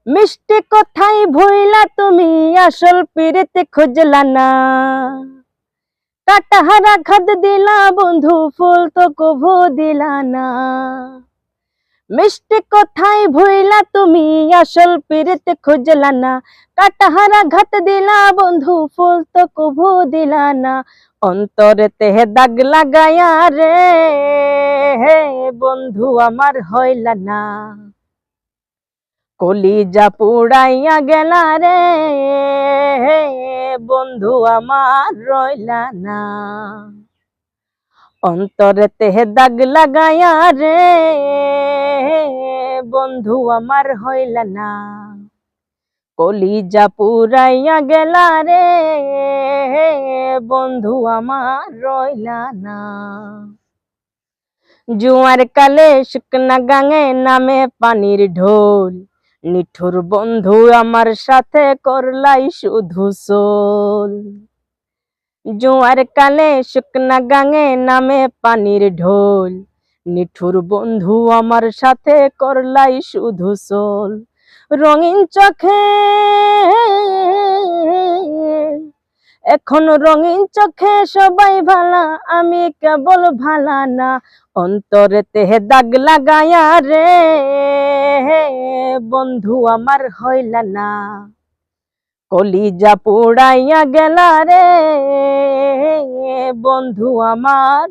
মিষ্টি কথাই ভুইলা তুমি আসল পিরিতে খুঁজলা না। কাটাহারা খাদ দিলা বন্ধু, ফুল তো কভু দিলা না। মিষ্টি কথাই ভুইলা তুমি আসল পিরিতে খুঁজলা না। কাটাহারা ঘাত দিলা বন্ধু, ফুল তো কভু দিলা না। অন্তরেতে দাগ লাগায়া রে বন্ধু আমার হইলা না। কলিজা পুড়াইয়া গেলা রে বন্ধু আমার রইলা না। অন্তরেতে দাগ লাগায়া রে বন্ধু আমার হইলা না। কলিজা পুড়াইয়া গেলা রে বন্ধু আমার রইলা না। জুয়ার কালে শুকনা গাঙে নামে পানির ঢোল, নিঠুর বন্ধু আমার সাথে করলাই শুধু সোল। জোয়ার কালে শুকনা গাঙে নামে পানির ঢোল, নিঠুর বন্ধু আমার সাথে করলাই শুধু সোল। রঙিন চোখে এখন রঙিন চোখে সবাই ভালা, আমি কেবল ভালা না। অন্তরেতে দাগ লাগায়া রে বন্ধু আমার হইলা না। কলিজা পুড়াইয়া গেলা রে বন্ধু আমার।